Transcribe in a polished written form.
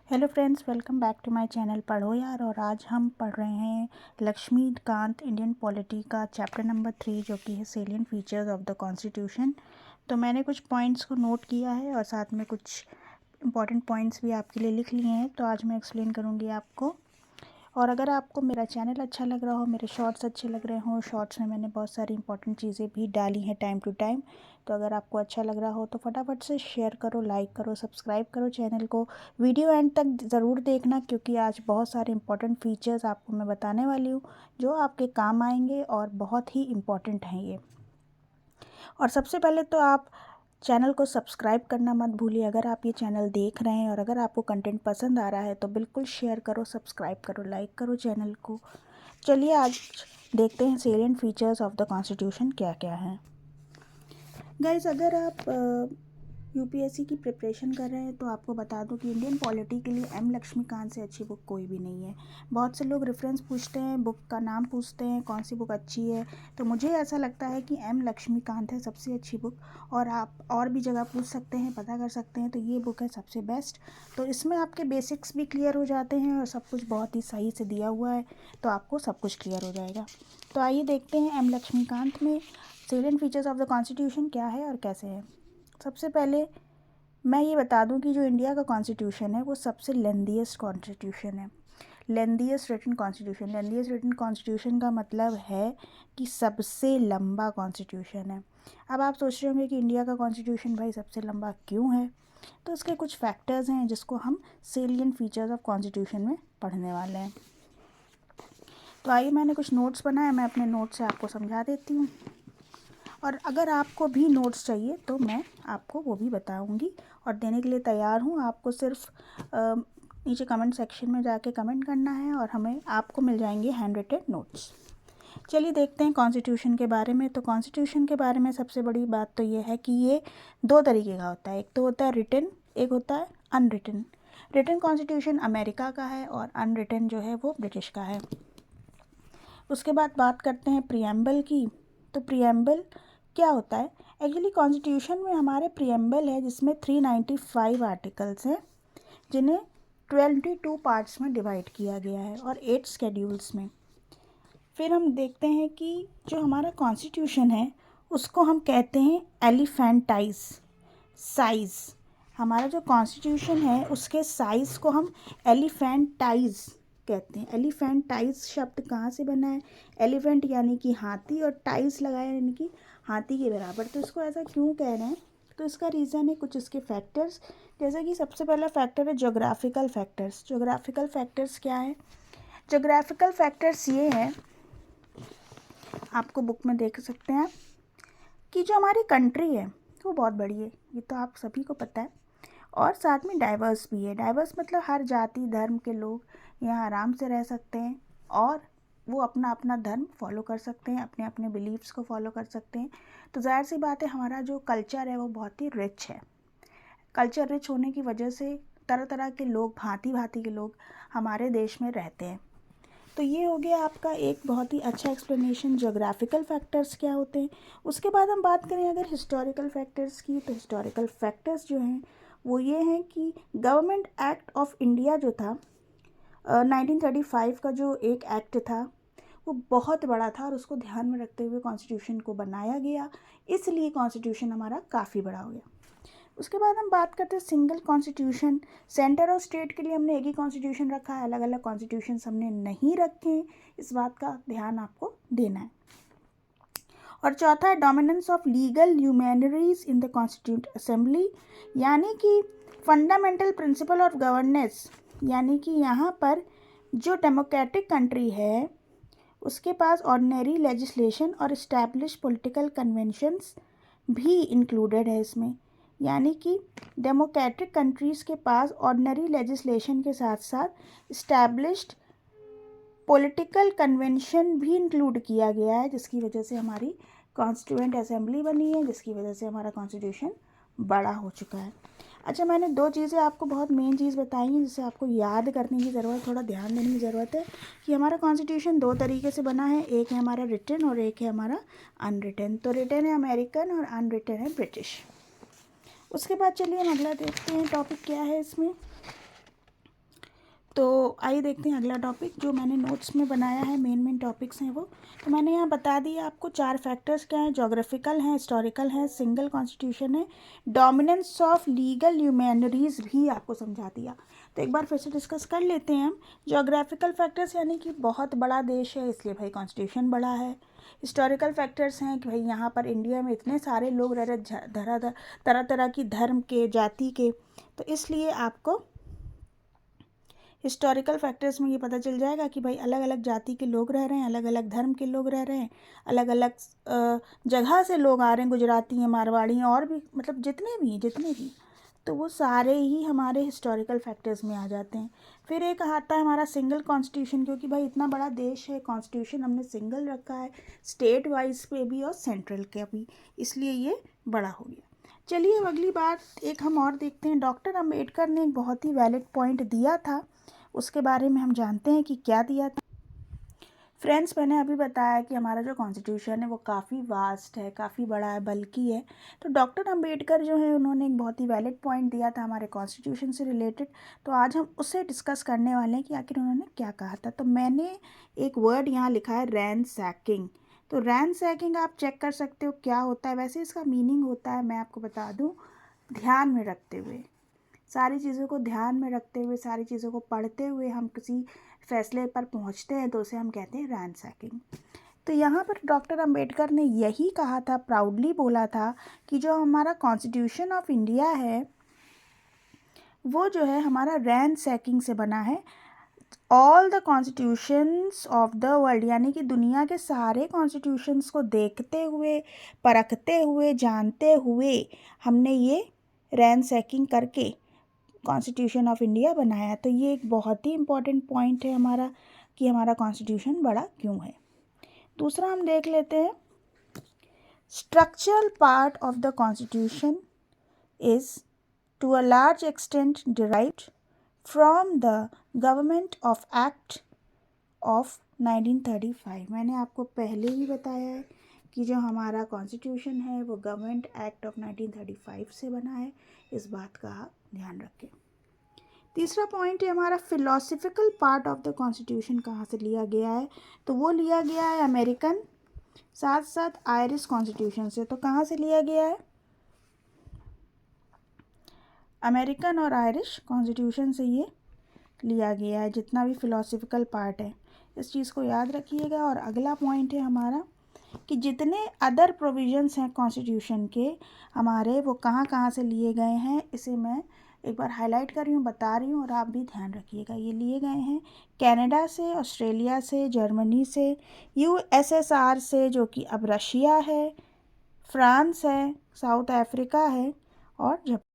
Hello friends, welcome back to my channel पढ़ो यार। और आज हम पढ़ रहे हैं लक्ष्मीकांत इंडियन पॉलिटी का चैप्टर नंबर 3 जो कि है salient features of the constitution. तो मैंने कुछ पॉइंट्स को नोट किया है और साथ में कुछ इंपॉर्टेंट पॉइंट्स भी आपके लिए लिख लिए हैं, तो आज मैं एक्सप्लेन करूँगी आपको। और अगर आपको मेरा चैनल अच्छा लग रहा हो, मेरे शॉर्ट्स अच्छे लग रहे हों, शॉर्ट्स में मैंने बहुत सारी इंपॉर्टेंट चीज़ें भी डाली हैं टाइम टू टाइम, तो अगर आपको अच्छा लग रहा हो तो फटाफट से शेयर करो, लाइक करो, सब्सक्राइब करो चैनल को। वीडियो एंड तक ज़रूर देखना क्योंकि आज बहुत सारे इंपॉर्टेंट फीचर्स आपको मैं बताने वाली हूँ जो आपके काम आएंगे और बहुत ही इम्पॉर्टेंट हैं ये। और सबसे पहले तो आप चैनल को सब्सक्राइब करना मत भूलिए। अगर आप ये चैनल देख रहे हैं और अगर आपको कंटेंट पसंद आ रहा है तो बिल्कुल शेयर करो, सब्सक्राइब करो, लाइक करो चैनल को। चलिए आज देखते हैं salient features of the constitution क्या क्या हैं। गाइस, अगर आप यूपीएससी की प्रिपरेशन कर रहे हैं तो आपको बता दूं कि इंडियन पॉलिटी के लिए एम लक्ष्मीकांत से अच्छी बुक कोई भी नहीं है। बहुत से लोग रेफरेंस पूछते हैं, बुक का नाम पूछते हैं कौन सी बुक अच्छी है, तो मुझे ऐसा लगता है कि एम लक्ष्मीकांत है सबसे अच्छी बुक। और आप और भी जगह पूछ सकते हैं, पता कर सकते हैं, तो ये बुक है सबसे बेस्ट। तो इसमें आपके बेसिक्स भी क्लियर हो जाते हैं और सब कुछ बहुत ही सही से दिया हुआ है, तो आपको सब कुछ क्लियर हो जाएगा। तो आइए देखते हैं एम लक्ष्मीकांत में salient features of the constitution क्या है और कैसे है। सबसे पहले मैं ये बता दूं कि जो इंडिया का कॉन्स्टिट्यूशन है वो सबसे लेंथीएस्ट कॉन्स्टिट्यूशन है। Lengthiest written constitution, lengthiest written constitution का मतलब है कि सबसे लंबा कॉन्स्टिट्यूशन है। अब आप सोच रहे होंगे कि इंडिया का कॉन्स्टिट्यूशन भाई सबसे लंबा क्यों है, तो उसके कुछ फैक्टर्स हैं जिसको हम सेलिएंट फीचर्स ऑफ कॉन्स्टिट्यूशन में पढ़ने वाले हैं। तो आइए, मैंने कुछ नोट्स बनाए, मैं अपने नोट्स से आपको समझा देती हूँ। और अगर आपको भी नोट्स चाहिए तो मैं आपको वो भी बताऊंगी और देने के लिए तैयार हूँ। आपको सिर्फ नीचे कमेंट सेक्शन में जाके कमेंट करना है और हमें आपको मिल जाएंगे हैंड रिटेन नोट्स। चलिए देखते हैं कॉन्स्टिट्यूशन के बारे में। तो कॉन्स्टिट्यूशन के बारे में सबसे बड़ी बात तो ये है कि ये दो तरीके का होता है। एक तो होता है रिटन, एक होता है अनरिटन। रिटन कॉन्स्टिट्यूशन अमेरिका का है और अनरिटन जो है वो ब्रिटिश का है। उसके बाद बात करते हैं प्रियम्बल की। तो प्रियम्बल क्या होता है? एक्चुअली कॉन्स्टिट्यूशन में हमारे प्रियम्बल है जिसमें 395 आर्टिकल्स हैं जिन्हें 22 पार्ट्स में डिवाइड किया गया है और 8 स्केड्यूल्स में। फिर हम देखते हैं कि जो हमारा कॉन्स्टिट्यूशन है उसको हम कहते हैं एलिफेंटाइज साइज़। हमारा जो कॉन्स्टिट्यूशन है उसके साइज़ को हम एलिफेंटाइज कहते हैं। एलिफेंटाइज शब्द कहाँ से बना है? एलिफेंट यानी कि हाथी और टाइज लगाया यानी कि हाथी के बराबर। तो इसको ऐसा क्यों कह रहे हैं? तो इसका रीज़न है कुछ इसके फैक्टर्स। जैसे कि सबसे पहला फैक्टर है जोग्राफिकल फैक्टर्स। जोग्राफिकल फैक्टर्स क्या है? जोग्राफिकल फैक्टर्स ये हैं, आपको बुक में देख सकते हैं कि जो हमारी कंट्री है वो बहुत बड़ी है, ये तो आप सभी को पता है, और साथ में डाइवर्स भी है। डाइवर्स मतलब हर जाति धर्म के लोग यहाँ आराम से रह सकते हैं और वो अपना अपना धर्म फॉलो कर सकते हैं, अपने अपने बिलीव्स को फॉलो कर सकते हैं। तो ज़ाहिर सी बात है हमारा जो कल्चर है वो बहुत ही रिच है। कल्चर रिच होने की वजह से तरह तरह के लोग, भांति भांति के लोग हमारे देश में रहते हैं। तो ये हो गया आपका एक बहुत ही अच्छा एक्सप्लेनेशन जोग्राफिकल फैक्टर्स क्या होते हैं। उसके बाद हम बात करें अगर हिस्टोरिकल फैक्टर्स की, तो हिस्टोरिकल फैक्टर्स जो हैं वो ये हैं कि गवर्नमेंट एक्ट ऑफ इंडिया जो था 1935 का जो एक एक्ट था वो बहुत बड़ा था और उसको ध्यान में रखते हुए कॉन्स्टिट्यूशन को बनाया गया, इसलिए कॉन्स्टिट्यूशन हमारा काफ़ी बड़ा हो गया। उसके बाद हम बात करते हैं सिंगल कॉन्स्टिट्यूशन। सेंटर और स्टेट के लिए हमने एक ही कॉन्स्टिट्यूशन रखा है, अलग अलग कॉन्स्टिट्यूशन हमने नहीं रखे हैं, इस बात का ध्यान आपको देना है। और चौथा है dominance of legal humanities in the constitute assembly, यानी कि फंडामेंटल प्रिंसिपल ऑफ गवर्नेंस, यानी कि यहाँ पर जो डेमोक्रेटिक कंट्री है उसके पास ऑर्डिनरी लेजिस्लेशन और इस्टेब्लिश पॉलिटिकल कन्वेंशंस भी इंक्लूडेड है इसमें। यानी कि डेमोक्रेटिक कंट्रीज़ के पास ऑर्डिनरी लेजिस्लेशन के साथ साथ इस्टेब्लिश्ड पॉलिटिकल कन्वेंशन भी इंक्लूड किया गया है, जिसकी वजह से हमारी कॉन्स्टिट्यूएंट असेंबली बनी है, जिसकी वजह से हमारा कॉन्स्टिट्यूशन बड़ा हो चुका है। अच्छा, मैंने दो चीज़ें आपको बहुत मेन चीज़ बताई हैं जिसे आपको याद करने की ज़रूरत, थोड़ा ध्यान देने की ज़रूरत है कि हमारा कॉन्स्टिट्यूशन दो तरीके से बना है, एक है हमारा रिटन और एक है हमारा अनरिटन। तो रिटन है अमेरिकन और अनरिटन है ब्रिटिश। उसके बाद चलिए हम अगला देखते हैं टॉपिक क्या है इसमें। तो आइए देखते हैं अगला टॉपिक जो मैंने नोट्स में बनाया है, मेन टॉपिक्स हैं वो। तो मैंने यहाँ बता दिया आपको 4 फैक्टर्स क्या हैं, जोग्राफिकल हैं, हिस्टोरिकल हैं, सिंगल कॉन्स्टिट्यूशन है, डोमिनेंस ऑफ लीगल ह्यूमैनिटीज़ भी आपको समझा दिया। तो एक बार फिर से डिस्कस कर लेते हैं हम। जोग्राफिकल फैक्टर्स यानी कि बहुत बड़ा देश है इसलिए भाई कॉन्स्टिट्यूशन बड़ा है। हिस्टोरिकल फैक्टर्स हैं कि भाई यहाँ पर इंडिया में इतने सारे लोग रह रहे तरह तरह की धर्म के, जाति के, तो इसलिए आपको हिस्टोरिकल फैक्टर्स में ये पता चल जाएगा कि भाई अलग अलग जाति के लोग रह रहे हैं, अलग अलग धर्म के लोग रह रहे हैं, अलग अलग जगह से लोग आ रहे हैं, गुजराती हैं, मारवाड़ी हैं, और भी मतलब जितने भी तो वो सारे ही हमारे हिस्टोरिकल फैक्टर्स में आ जाते हैं। फिर एक आता है हमारा सिंगल कॉन्स्टिट्यूशन, क्योंकि भाई इतना बड़ा देश है, कॉन्स्टिट्यूशन हमने सिंगल रखा है, स्टेट वाइज पे भी और सेंट्रल के भी, इसलिए ये बड़ा हो गया। चलिए अब अगली बात एक हम और देखते हैं। डॉक्टर अम्बेडकर ने एक बहुत ही वैलिड पॉइंट दिया था, उसके बारे में हम जानते हैं कि क्या दिया था। फ्रेंड्स, मैंने अभी बताया कि हमारा जो कॉन्स्टिट्यूशन है वो काफ़ी वास्ट है, काफ़ी बड़ा है, बल्कि है। तो डॉक्टर अंबेडकर जो है उन्होंने एक बहुत ही वैलिड पॉइंट दिया था हमारे कॉन्स्टिट्यूशन से रिलेटेड। तो आज हम उससे डिस्कस करने वाले हैं कि आखिर उन्होंने क्या कहा था। तो मैंने एक वर्ड यहाँ लिखा है रैनसैकिंग। तो रैनसैकिंग आप चेक कर सकते हो क्या होता है। वैसे इसका मीनिंग होता है, मैं आपको बता दूँ, ध्यान में रखते हुए, सारी चीज़ों को ध्यान में रखते हुए, सारी चीज़ों को पढ़ते हुए हम किसी फैसले पर पहुंचते हैं तो उसे हम कहते हैं रैनसैकिंग। तो यहाँ पर डॉक्टर अंबेडकर ने यही कहा था, प्राउडली बोला था कि जो हमारा कॉन्स्टिट्यूशन ऑफ इंडिया है वो जो है हमारा रैनसैकिंग से बना है। All the constitutions of the world, यानी कि दुनिया के सारे कॉन्स्टिट्यूशंस को देखते हुए, परखते हुए, जानते हुए हमने ये रैनसैकिंग करके कॉन्स्टिट्यूशन ऑफ इंडिया बनाया। तो ये एक बहुत ही इम्पॉर्टेंट पॉइंट है हमारा कि हमारा कॉन्स्टिट्यूशन बड़ा क्यों है। दूसरा हम देख लेते हैं, structural part of the constitution is to a large extent derived from the government of act of 1935। मैंने आपको पहले ही बताया है कि जो हमारा कॉन्स्टिट्यूशन है वो गवर्नमेंट एक्ट ऑफ 1935 से बना है, इस बात का आप ध्यान रखें। तीसरा पॉइंट है हमारा philosophical part of the constitution कहाँ से लिया गया है। तो वो लिया गया है अमेरिकन, साथ साथ आयरिश कॉन्स्टिट्यूशन से। तो कहाँ से लिया गया है, अमेरिकन और आयरिश कॉन्स्टिट्यूशन से ये लिया गया है, जितना भी फिलोसफिकल पार्ट है, इस चीज़ को याद रखिएगा। और अगला पॉइंट है हमारा कि जितने अदर प्रोविजंस हैं कॉन्स्टिट्यूशन के हमारे, वो कहाँ कहाँ से लिए गए हैं, इसे मैं एक बार हाईलाइट कर रही हूँ, बता रही हूँ, और आप भी ध्यान रखिएगा। ये लिए गए हैं कनाडा से, ऑस्ट्रेलिया से, जर्मनी से, यूएसएसआर से जो कि अब रशिया है, फ्रांस है, साउथ अफ्रीका है, और जापान।